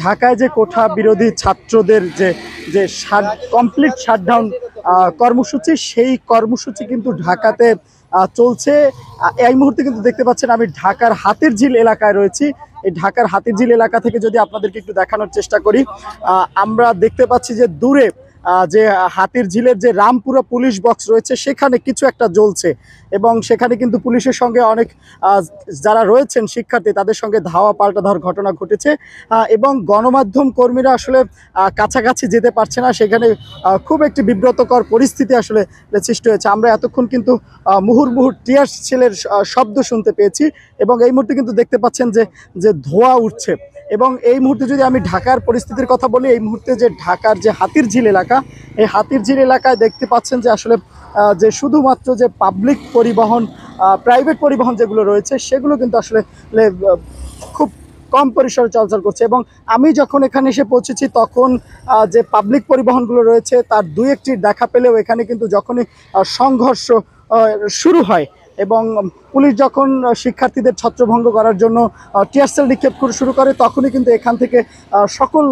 ঢাকায় যে কোঠা বিরোধী ছাত্রদের যে যে কমপ্লিট শাটডাউন কর্মসূচি, সেই কর্মসূচি কিন্তু ঢাকাতে চলছে। এই মুহূর্তে কিন্তু দেখতে পাচ্ছেন আমি ঢাকার হাতিরঝিল এলাকায় রয়েছি। এই ঢাকার হাতিরঝিল এলাকা থেকে যদি আপনাদেরকে একটু দেখানোর চেষ্টা করি, আমরা দেখতে পাচ্ছি যে দূরে যে হাতিরঝিলের যে রামপুরা পুলিশ বক্স রয়েছে সেখানে কিছু একটা জ্বলছে, এবং সেখানে কিন্তু পুলিশের সঙ্গে অনেক যারা রয়েছেন শিক্ষার্থী তাদের সঙ্গে ধাওয়া পাল্টা ধাওয়ার ঘটনা ঘটেছে, এবং গণমাধ্যম কর্মীরা আসলে কাছাকাছি যেতে পারছে না। সেখানে খুব একটি বিব্রতকর পরিস্থিতি আসলে সৃষ্টি হয়েছে। আমরা এতক্ষণ কিন্তু মুহুর্মুহু টিয়ার সেলের শব্দ শুনতে পেয়েছি, এবং এই মুহূর্তে কিন্তু দেখতে পাচ্ছেন যে যে ধোঁয়া উঠছে। এবং এই মুহূর্তে যদি আমি ঢাকার পরিস্থিতির কথা বলি, এই মুহূর্তে যে ঢাকার যে হাতিরঝিল এলাকা, এই হাতিরঝিল এলাকায় দেখতে পাচ্ছেন যে আসলে যে শুধুমাত্র যে পাবলিক পরিবহন, প্রাইভেট পরিবহন যেগুলো রয়েছে সেগুলো কিন্তু আসলে খুব কম পরিসরে চলাচল করছে। এবং আমি যখন এখানে এসে পৌঁছেছি তখন যে পাবলিক পরিবহনগুলো রয়েছে তার দুই একটি দেখা পেলেও এখানে কিন্তু যখনই সংঘর্ষ শুরু হয় এবং পুলিশ যখন শিক্ষার্থীদের ছত্রভঙ্গ করার জন্য টিয়ার সেল নিক্ষেপ শুরু করে, তখনই কিন্তু এখান থেকে সকল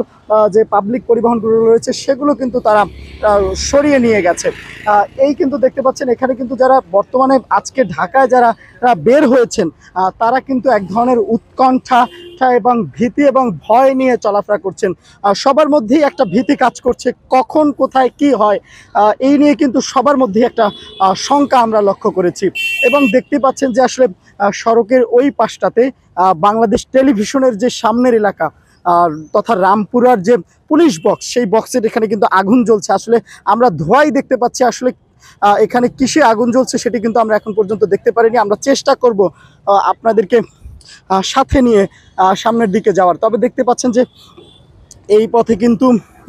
যে পাবলিক পরিবহনগুলো রয়েছে সেগুলো কিন্তু তারা সরিয়ে নিয়ে গেছে। এই কিন্তু দেখতে পাচ্ছেন এখানে কিন্তু যারা বর্তমানে আজকে ঢাকায় যারা বের হয়েছেন তারা কিন্তু এক ধরনের উৎকণ্ঠা এবং ভীতি এবং ভয় নিয়ে চলাফেরা করছেন। সবার মধ্যেই একটা ভীতি কাজ করছে, কখন কোথায় কি হয় এই নিয়ে কিন্তু সবার মধ্যেই একটা শঙ্কা আমরা লক্ষ্য করেছি। এবং দেখতে পাচ্ছেন যে আসলে সড়কের ওই পাশটাতে বাংলাদেশ টেলিভিশনের যে সামনের এলাকা তথা রামপুরার যে পুলিশ বক্স, সেই বক্সের এখানে কিন্তু আগুন জ্বলছে। আসলে আমরা ধোঁয়াই দেখতে পাচ্ছি, আসলে এখানে কিসে আগুন জ্বলছে সেটি কিন্তু আমরা এখন পর্যন্ত দেখতে পারিনি। আমরা চেষ্টা করব আপনাদেরকে সাথে নিয়ে সামনের দিকে যাওয়ার। তবে দেখতে পাচ্ছেন যে এই পথে কিন্তু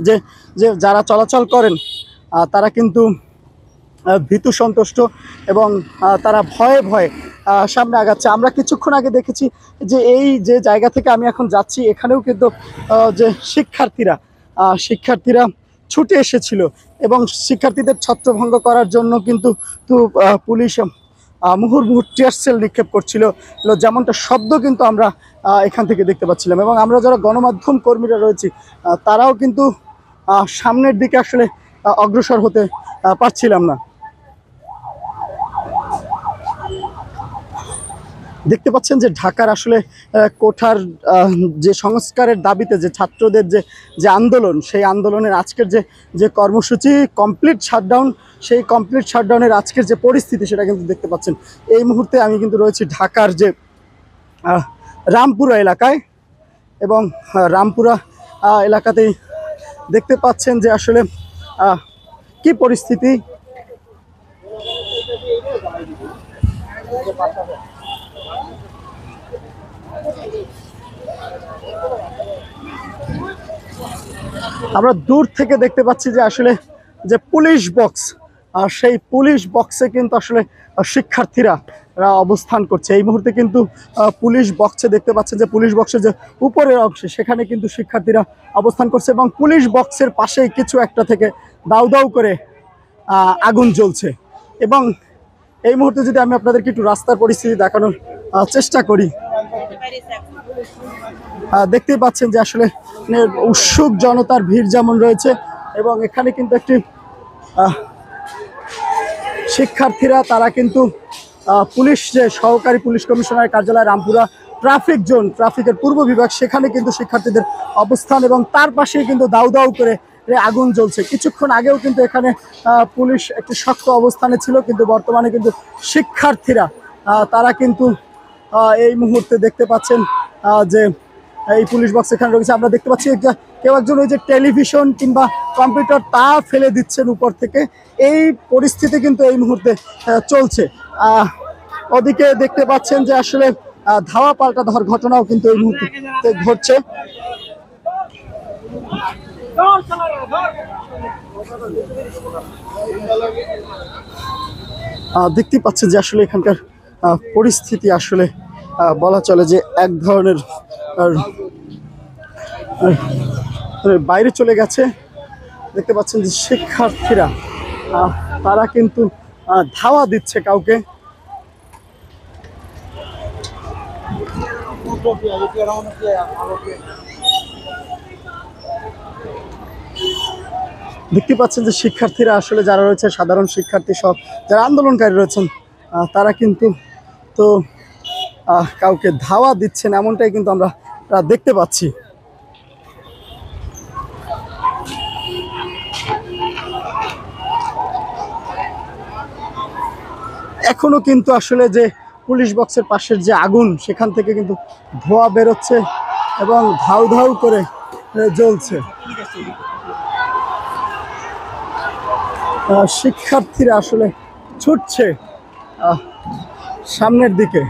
যে যে যারা চলাচল করেন তারা কিন্তু ভীতু সন্তুষ্ট এবং তারা ভয়ে ভয়ে সামনে আগাচ্ছে। আমরা কিছুক্ষণ আগে দেখেছি যে এই যে জায়গা থেকে আমি এখন যাচ্ছি এখানেও কিন্তু যে শিক্ষার্থীরা ছুটে এসেছিল এবং শিক্ষার্থীদের ছত্রভঙ্গ করার জন্য কিন্তু পুলিশ মুহুর্মুহু টিয়ার সেল নিক্ষেপ করছিল, যেমনটা শব্দ কিন্তু আমরা এখান থেকে দেখতে পাচ্ছিলাম। এবং আমরা যারা গণমাধ্যম কর্মীরা রয়েছি তারাও কিন্তু সামনের দিকে আসলে অগ্রসর হতে পারছিলাম না। দেখতে পাচ্ছেন যে ঢাকার আসলে কোঠার যে সংস্কারের দাবিতে যে ছাত্রদের যে যে আন্দোলন, সেই আন্দোলনের আজকের যে যে কর্মসূচি কমপ্লিট শাটডাউন, সেই কমপ্লিট শাটডাউনের আজকের যে পরিস্থিতি সেটা কিন্তু দেখতে পাচ্ছেন। এই মুহূর্তে আমি কিন্তু রয়েছি ঢাকার যে রামপুরা এলাকায়, এবং রামপুরা এলাকাতেই দেখতে পাচ্ছেন যে আসলে কি পরিস্থিতি। আমরা দূর থেকে দেখতে পাচ্ছি যে আসলে যে পুলিশ বক্স, সেই পুলিশ বক্সে কিন্তু আসলে শিক্ষার্থীরা অবস্থান করছে। এই মুহূর্তে কিন্তু পুলিশ বক্সে দেখতে পাচ্ছেন যে পুলিশ বক্সের যে উপরের অংশে সেখানে কিন্তু শিক্ষার্থীরা অবস্থান করছে, এবং পুলিশ বক্সের পাশেই কিছু একটা থেকে দাউ দাউ করে আগুন জ্বলছে। এবং এই মুহূর্তে যদি আমি আপনাদেরকে একটু রাস্তার পরিস্থিতি দেখানোর চেষ্টা করি, দেখতেই পাচ্ছেন যে আসলে উৎসুক জনতার ভিড় যেমন রয়েছে, এবং এখানে কিন্তু একটি শিক্ষার্থীরা তারা কিন্তু পুলিশ যে সহকারী পুলিশ কমিশনার কার্যালয় রামপুরা ট্রাফিক জোন, ট্রাফিকের পূর্ব বিভাগ, সেখানে কিন্তু শিক্ষার্থীদের অবস্থান, এবং তার পাশেই কিন্তু দাউ দাউ করে আগুন জ্বলছে। কিছুক্ষণ আগেও কিন্তু এখানে পুলিশ একটি শক্ত অবস্থানে ছিল, কিন্তু বর্তমানে কিন্তু শিক্ষার্থীরা তারা কিন্তু এই মুহূর্তে দেখতে পাচ্ছেন যে এই পুলিশ বক্স এখানে রয়েছে। আমরা দেখতে পাচ্ছি কেউ একজন ওই যে টেলিভিশন কিংবা কম্পিউটার তা ফেলে দিচ্ছেন উপর থেকে। এই পরিস্থিতি কিন্তু এই মুহূর্তে চলছে। ওদিকে দেখতে পাচ্ছেন যে আসলে ধাওয়া পাল্টা ধাওয়ার ঘটনাও কিন্তু এই মুহূর্তে ঘটছে। দেখতে পাচ্ছেন যে আসলে এখানকার পরিস্থিতি আসলে বলা চলে যে এক ধরনের বাইরে চলে গেছে। দেখতে পাচ্ছেন যে শিক্ষার্থীরা তারা কিন্তু ধাওয়া দিচ্ছে কাউকে। দেখতে পাচ্ছেন যে শিক্ষার্থীরা আসলে যারা রয়েছে, সাধারণ শিক্ষার্থী সব যারা আন্দোলনকারী রয়েছেন, তারা কিন্তু তো কাউকে ধাওয়া দিচ্ছেন এমনটাই কিন্তু আমরা দেখতে পাচ্ছি। এখনো কিন্তু আসলে যে পুলিশ বক্সের পাশের যে আগুন, সেখান থেকে কিন্তু ধোঁয়া বেরোচ্ছে এবং ধাউ ধাউ করে জ্বলছে। শিক্ষার্থীরা আসলে ছুটছে সামনের দিকে।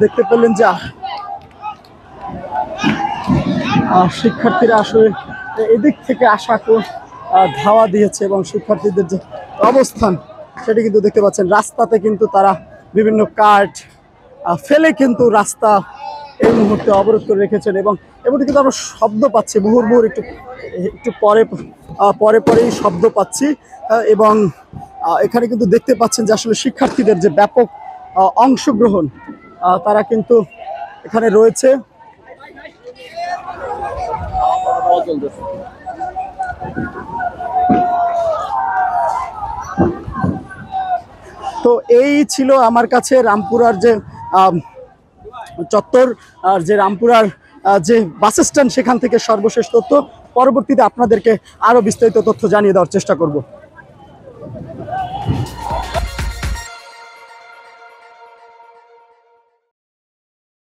দেখতে পেলেন যে শিক্ষার্থীরা আসলে এদিক থেকে আশা ধাওয়া দিয়েছে এবং শিক্ষার্থীদের যে অবস্থান সেটি কিন্তু দেখতে পাচ্ছেন। রাস্তাতে কিন্তু তারা বিভিন্ন কাঠ ফেলে কিন্তু রাস্তা এই মুহূর্তে অবরোধ করে রেখেছেন এবং এমনটি কিন্তু আমরা শব্দ পাচ্ছি মুহুর্মুহুর একটু একটু পরেই শব্দ পাচ্ছি। এবং এখানে কিন্তু দেখতে পাচ্ছেন যে আসলে শিক্ষার্থীদের যে ব্যাপক অংশগ্রহণ তারা কিন্তু এখানে রয়েছে। তো এই ছিল আমার কাছে রামপুরার যে চত্বর, আর যে রামপুরার যে বাস স্ট্যান্ড, সেখান থেকে সর্বশেষ তথ্য। পরবর্তীতে আপনাদেরকে আরো বিস্তারিত তথ্য জানিয়ে দেওয়ার চেষ্টা করব।